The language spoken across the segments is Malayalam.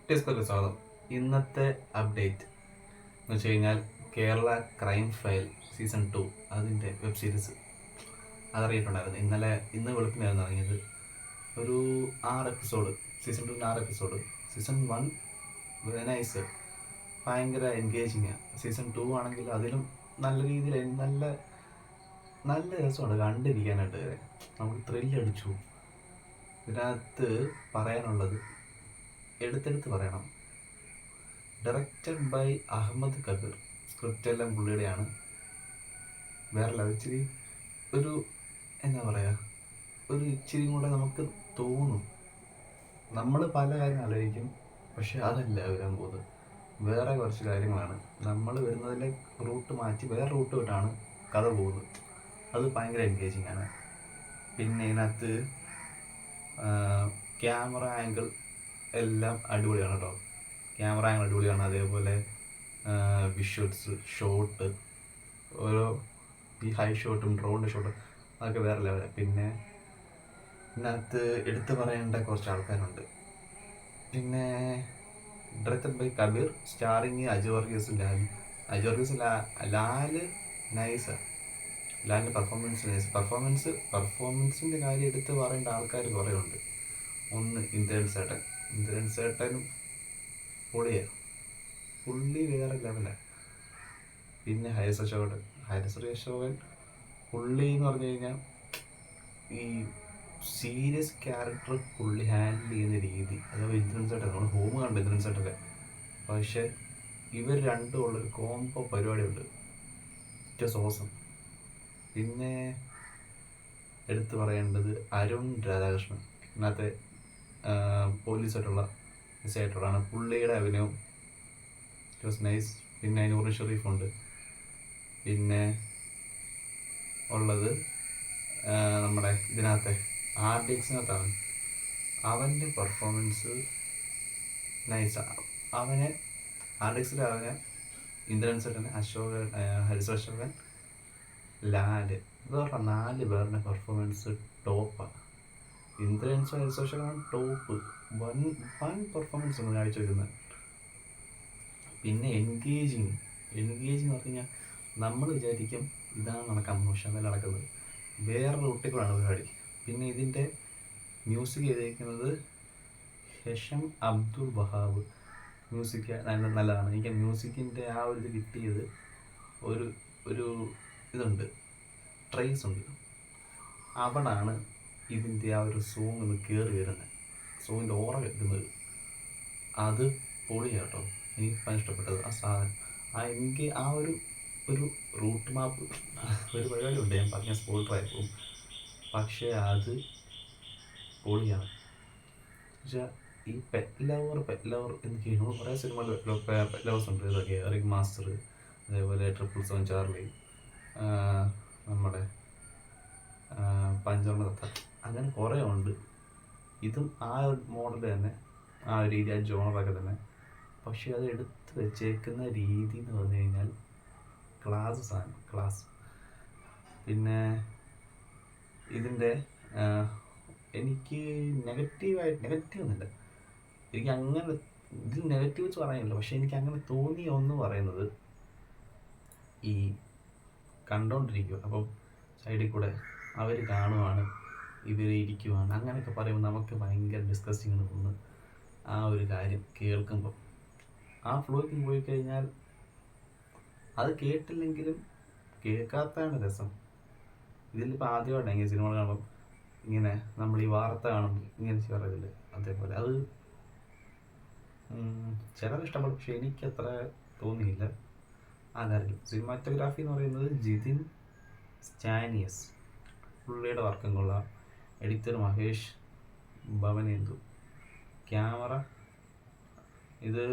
ടെസ്റ്റിലേക്ക് സ്വാഗതം. ഇന്നത്തെ അപ്ഡേറ്റ് എന്ന് വെച്ച് കഴിഞ്ഞാൽ കേരള ക്രൈം ഫയൽ സീസൺ 2 അതിൻ്റെ വെബ് സീരീസ് അതറിയിട്ടുണ്ടായിരുന്നു. ഇന്ന് വെളുപ്പിനായിരുന്നു ഇറങ്ങിയത്. ഒരു 6 episode, season 2 6 episode. Season 1 very nice, ഭയങ്കര എൻഗേജിങ്. സീസൺ 2 ആണെങ്കിൽ അതിലും നല്ല രീതിയിൽ നല്ല നല്ല രസമുണ്ട് കണ്ടിരിക്കാനായിട്ട്. നമുക്ക് ത്രില്ലടിച്ചു. ഇതിനകത്ത് പറയാനുള്ളത് എടുത്തെടുത്ത് പറയണം. Directed by Ahmed Kabir. Script എല്ലാം പുള്ളിയുടെയാണ്. വേറെ ഇച്ചിരി ഒരു എന്താ പറയുക, ഒരു ഇച്ചിരി കൂടെ നമുക്ക് തോന്നും. നമ്മൾ പല കാര്യം ആലോചിക്കും, പക്ഷെ അതല്ല വരാൻ പോകുന്നത്. വേറെ കുറച്ച് കാര്യങ്ങളാണ്. നമ്മൾ വരുന്നതിൻ്റെ റൂട്ട് മാറ്റി വേറെ റൂട്ട് വിട്ടാണ് കഥ പോകുന്നത്. അത് ഭയങ്കര എൻഗേജിങ് ആണ്. പിന്നെ ഇതിനകത്ത് ക്യാമറ ആംഗിൾ എല്ലാം അടിപൊളിയാണ് കേട്ടോ. ക്യാമറ ആംഗിൾ അടിപൊളിയാണ്. അതേപോലെ വിഷ്വൽസ്, ഷോട്ട്, ഓരോ ഈ ഹൈ ഷോട്ടും ഡ്രോണിൻ്റെ ഷോട്ടും അതൊക്കെ വേറെ ലെവലാണ്. പിന്നെ ഇതിനകത്ത് എടുത്തു പറയേണ്ട കുറച്ച് ആൾക്കാരുണ്ട്. പിന്നെ directed by Kabir, starring Aju വർഗീസും ലാലും. അജു വർഗീസ് ലാല് നൈസാണ്. ലാലിൻ്റെ പെർഫോമൻസ് നൈസ്. പെർഫോമൻസിൻ്റെ കാര്യം എടുത്ത് പറയേണ്ട ആൾക്കാർ കുറേ ഉണ്ട്. ഒന്ന് ഇന്ദ്രൻ ചേട്ടനും പൊളിയാണ്, പുള്ളി വേറെ ലെവലാണ്. പിന്നെ ഹരിസ് അശോകൻ പുള്ളി എന്ന് പറഞ്ഞു കഴിഞ്ഞാൽ ഈ സീരിയസ് ക്യാരക്ടർ പുള്ളി ഹാൻഡിൽ ചെയ്യുന്ന രീതി, അതായത് ഇന്ദ്രൻ ചേട്ടൻ നമ്മൾ ഹോം കണ്ടു ഇന്ദ്രൻ ചേട്ടൻ്റെ. പക്ഷെ ഇവർ രണ്ടും ഉള്ളൊരു കോംബോ പരിപാടിയുണ്ട്, ജസ്റ്റ് ഓസം. പിന്നെ എടുത്തു പറയേണ്ടത് അരുൺ രാധാകൃഷ്ണൻ. ഇതിനകത്തെ പോലീസായിട്ടുള്ള മിസ്സായിട്ടുള്ളതാണ്. പുള്ളിയുടെ അഭിനയം ഇറ്റ് വാസ് നൈസ്. പിന്നെ നൂർ ഷെറീഫുണ്ട്. പിന്നെ ഉള്ളത് നമ്മുടെ ഇതിനകത്തെ RDX-നകത്താണ്. അവൻ്റെ പെർഫോമൻസ് നൈസാണ്. അവനെ RDX-ൽ അവനെ ഇന്ദ്രൻ ചേട്ടൻ, ഹരിസ് അശോകൻ, ലാല്, വേറെ 4 പേരുടെ പെർഫോമൻസ് ടോപ്പാണ്. ഇന്ദ്രൻസും Haris Ashokan top, one performance ആണ് കാഴ്ച വരുന്നത്. പിന്നെ എൻഗേജിങ് എന്ന് പറഞ്ഞു കഴിഞ്ഞാൽ നമ്മൾ വിചാരിക്കും ഇതാണ് നടക്കാൻ മോശം നടക്കുന്നത്, വേറെ റൂട്ടിൽ കൂടെയാണ് പരിപാടി. പിന്നെ ഇതിൻ്റെ മ്യൂസിക് ചെയ്തേക്കുന്നത് ഹെഷം അബ്ദുൾ വഹാബ്. മ്യൂസിക് നല്ലതാണ്. എനിക്ക് മ്യൂസിക്കിൻ്റെ ആ ഒരു ഇത് കിട്ടിയത് ഒരു ഇതുണ്ട്, ട്രേസ് ഉണ്ട്. അവിടാണ് ഇതിൻ്റെ ആ ഒരു സോങ് ഒന്ന് കയറി വരുന്നത്, സോങ്ങിൻ്റെ ഓറ കിട്ടുന്നത്. അത് പൊളിയാട്ടോ. എനിക്ക് ഭയങ്കര ഇഷ്ടപ്പെട്ടത് ആ സാധനം. എനിക്ക് ആ ഒരു റൂട്ട് മാപ്പ് ഒരു പരിപാടി ഉണ്ട്, ഞാൻ പറഞ്ഞ സ്പോയിലറായി പോകും. പക്ഷേ അത് പൊളിയാണ്. എന്നുവെച്ചാൽ ഈ പെറ്റ് ലവർ എന്നൊക്കെ നമ്മൾ കുറേ സിനിമകൾ പെറ്റ് ലവേഴ്സ് ഉണ്ട്. ഇതൊക്കെ റിംഗ് മാസ്റ്റർ, അതേപോലെ 777 ചാർലി, നമ്മുടെ പഞ്ചവർണ്ണ തത്ത, അങ്ങനെ കുറേ ഉണ്ട്. ഇതും ആ ഒരു മോഡൽ തന്നെ, ആ ഒരു രീതി, ആ ജോണറൊക്കെ തന്നെ. പക്ഷെ അത് എടുത്ത് വെച്ചേക്കുന്ന രീതി എന്ന് പറഞ്ഞു കഴിഞ്ഞാൽ ക്ലാസ്. പിന്നെ ഇതിൻ്റെ എനിക്ക് നെഗറ്റീവ് ഒന്നുമില്ല. എനിക്ക് അങ്ങനെ ഇതിൽ നെഗറ്റീവ്സ് പറയാനില്ല. പക്ഷെ എനിക്ക് അങ്ങനെ തോന്നിയ ഒന്ന് പറയുന്നത്, ഈ കണ്ടോണ്ടിരിക്കുക, അപ്പം സൈഡിൽ കൂടെ അവർ കാണുവാണ്, ഇവർ ഇരിക്കുവാണ്, അങ്ങനെയൊക്കെ പറയുമ്പോൾ നമുക്ക് ഭയങ്കര ഡിസ്കസിങ് തോന്നുന്നു. ആ ഒരു കാര്യം കേൾക്കുമ്പോൾ ആ ഫ്ലോയ്ക്ക് പോയി കഴിഞ്ഞാൽ അത് കേട്ടില്ലെങ്കിലും കേൾക്കാത്തതാണ് രസം. ഇതിലിപ്പോൾ ആദ്യമായിട്ടാണ് സിനിമ കാണുമ്പോൾ ഇങ്ങനെ നമ്മൾ ഈ വാർത്ത കാണുമ്പോൾ ഇങ്ങനെ പറയുന്നില്ല, അതേപോലെ അത് ചിലർ ഇഷ്ടപ്പെടും. പക്ഷെ എനിക്കത്ര തോന്നിയില്ല ആ കാര്യത്തിൽ. സിനിമാറ്റോഗ്രാഫി എന്ന് പറയുന്നത് ജിതിൻ സ്റ്റാനിയസ്, പുള്ളിയുടെ വർക്കും കൊള്ളാം. എഡിറ്റർ മഹേഷ് ഭവനേന്ദു. ക്യാമറ, ഇത്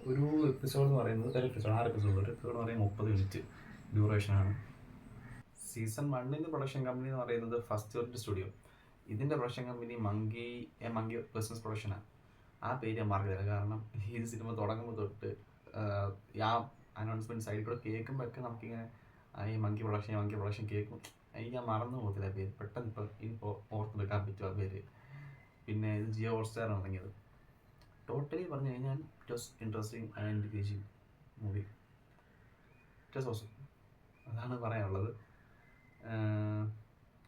ഒരു എപ്പിസോഡ് എന്ന് പറയുന്നത് 6 എപ്പിസോഡ്. ഒരു എപ്പിസോഡ് എന്ന് പറയുന്നത് 30 മിനിറ്റ് ഡ്യൂറേഷനാണ്. സീസൺ 1ൻ്റെ പ്രൊഡക്ഷൻ കമ്പനി എന്ന് പറയുന്നത് ഫസ്റ്റ് വേൾഡ് സ്റ്റുഡിയോ. ഇതിൻ്റെ പ്രൊഡക്ഷൻ കമ്പനി മങ്കി ബിസിനസ് പ്രൊഡക്ഷനാണ്. ആ പേര് ഞാൻ മാറില്ല, കാരണം ഈ സിനിമ തുടങ്ങുമ്പോൾ തൊട്ട് ആ അനൗൺസ്മെൻറ്റ് സൈഡിൽ കൂടെ കേൾക്കുമ്പോഴൊക്കെ നമുക്കിങ്ങനെ ഈ മങ്കി പ്രൊഡക്ഷൻ കേൾക്കും. എനിക്ക് മറന്നു പോകത്തില്ല പേര്, പെട്ടെന്ന് ഇപ്പോൾ ഓർത്തെടുക്കാൻ പറ്റും ആ പേര്. പിന്നെ ഇത് ജിയോ ഹോട്ട്സ്റ്റാറാണ് തുടങ്ങിയത്. ടോട്ടലി പറഞ്ഞു കഴിഞ്ഞാൽ it was interesting and engaging movie. It was awesome. അതാണ് പറയാനുള്ളത്.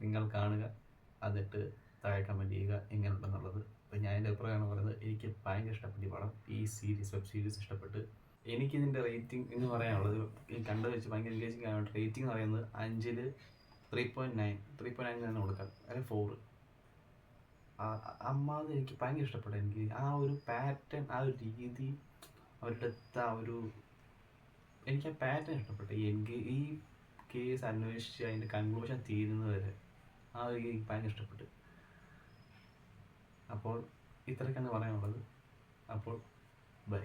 നിങ്ങൾ കാണുക, എന്നിട്ട് താഴെ കമൻറ്റ് ചെയ്യുക എങ്ങനെയുണ്ടെന്നുള്ളത്. അപ്പോൾ ഞാൻ എൻ്റെ അഭിപ്രായമാണ് പറയുന്നത്. എനിക്ക് ഭയങ്കര ഇഷ്ടപ്പെട്ടു ഈ പടം, ഈ വെബ് സീരീസ് ഇഷ്ടപ്പെട്ട്. എനിക്കിതിൻ്റെ റേറ്റിംഗ് എന്ന് പറയാനുള്ളത്, കണ്ടു വെച്ച് ഭയങ്കര എൻഗേജിങ് ആയതുകൊണ്ട് റേറ്റിംഗ് എന്ന് പറയുന്നത് 5-ൽ 3.9 തന്നെ കൊടുക്കാം, അല്ലെങ്കിൽ 4. അമ്മാത് എനിക്ക് ഭയങ്കര ഇഷ്ടപ്പെട്ടു. എനിക്ക് ആ ഒരു പാറ്റേൺ, ആ ഒരു രീതി, അവരുടെ എനിക്ക് ആ പാറ്റേൺ ഇഷ്ടപ്പെട്ടു. ഈ കേസ് അന്വേഷിച്ച് അതിൻ്റെ കൺക്ലൂഷൻ തീരുന്നത് വരെ ആ ഒരു എനിക്ക് ഭയങ്കര ഇഷ്ടപ്പെട്ടു. അപ്പോൾ ഇത്രയൊക്കെയാണ് പറയാനുള്ളത്. അപ്പോൾ ബൈ.